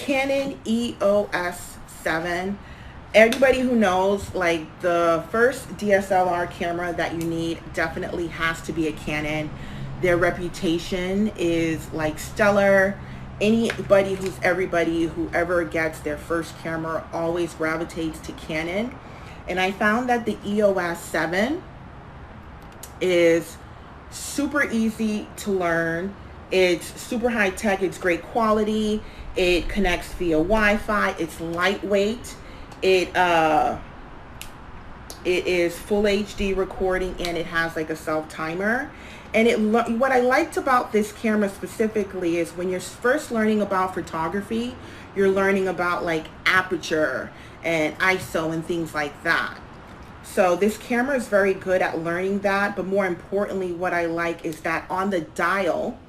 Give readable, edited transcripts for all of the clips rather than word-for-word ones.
Canon EOS 7. Everybody who knows, like, the first DSLR camera that you need definitely has to be a Canon. Their reputation is like stellar. Whoever gets their first camera always gravitates to Canon. And I found that the EOS 7 is super easy to learn. It's super high tech. It's great quality. It connects via Wi-Fi. It's lightweight. It is full HD recording, and it has like a self timer. And what I liked about this camera specifically is when you're first learning about photography, you're learning about like aperture and ISO and things like that. So this camera is very good at learning that. But more importantly, what I like is that on the dial,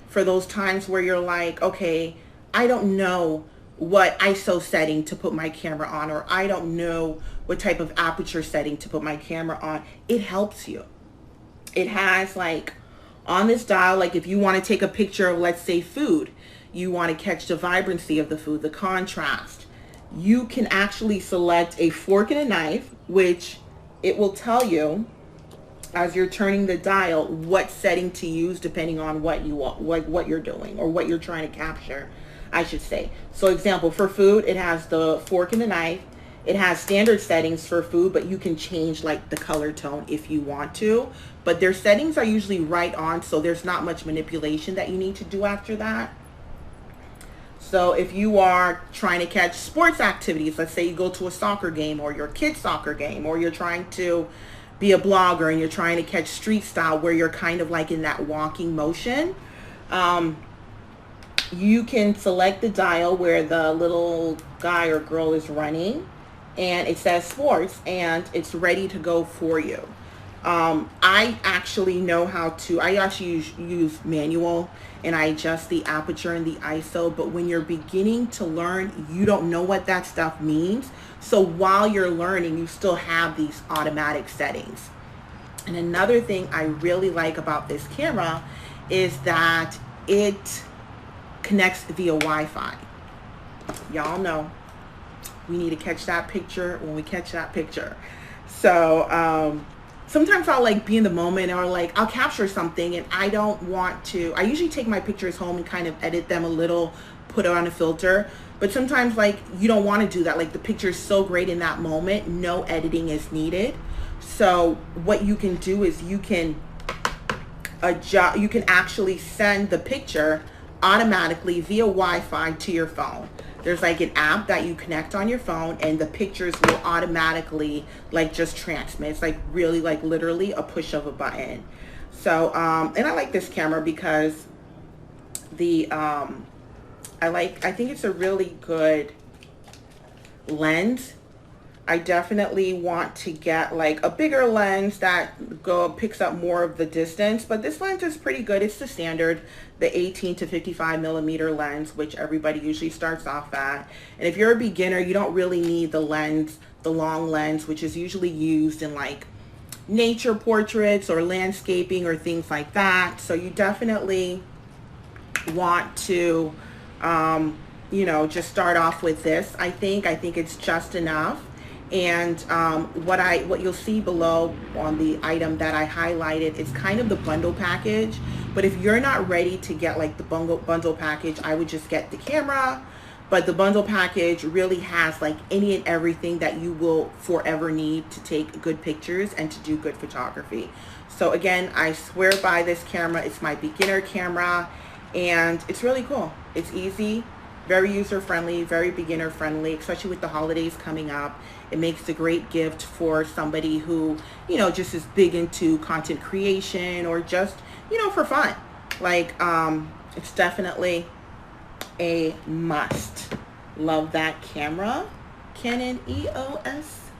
for those times where you're like, okay, I don't know what ISO setting to put my camera on, or I don't know what type of aperture setting to put my camera on, it helps you. It has like on this dial, like if you want to take a picture of, let's say, food, you want to catch the vibrancy of the food, the contrast, you can actually select a fork and a knife, which it will tell you as you're turning the dial what setting to use depending on what you want, what you're doing, or what you're trying to capture, I should say. So example, for food, it has the fork and the knife. It has standard settings for food, but you can change like the color tone if you want to. But their settings are usually right on, so there's not much manipulation that you need to do after that. So if you are trying to catch sports activities, let's say you go to a soccer game or your kid's soccer game, or you're trying to be a blogger and you're trying to catch street style where you're kind of like in that walking motion, you can select the dial where the little guy or girl is running, and it says sports, and it's ready to go for you. I actually know how to, I actually use manual, and I adjust the aperture and the ISO, but when you're beginning to learn, you don't know what that stuff means. So while you're learning, you still have these automatic settings. And another thing I really like about this camera is that it connects via Wi-Fi. Y'all know we need to catch that picture when we catch that picture. So sometimes I'll like be in the moment, or like I'll capture something and I don't want to, I usually take my pictures home and kind of edit them a little, put it on a filter. But sometimes like you don't want to do that. Like the picture is so great in that moment, no editing is needed. So what you can do is you can adjust, you can actually send the picture automatically via Wi-Fi to your phone. There's like an app that you connect on your phone, and the pictures will automatically like just transmit. It's like really like literally a push of a button. So and I like this camera because the I think it's a really good lens. I definitely want to get like a bigger lens that picks up more of the distance, but this lens is pretty good. It's the standard, the 18 to 55 millimeter lens, which everybody usually starts off at. And if you're a beginner, you don't really need the lens, the long lens, which is usually used in like nature portraits or landscaping or things like that. So you definitely want to, you know, just start off with this. I think it's just enough. And what you'll see below on the item that I highlighted is kind of the bundle package. But if you're not ready to get like the bundle package, I would just get the camera. But the bundle package really has like any and everything that you will forever need to take good pictures and to do good photography. So again, I swear by this camera. It's my beginner camera, and it's really cool. It's easy, very user-friendly, very beginner-friendly, especially with the holidays coming up. It makes a great gift for somebody who, you know, just is big into content creation, or just, you know, for fun. Like, it's definitely a must. Love that camera. Canon EOS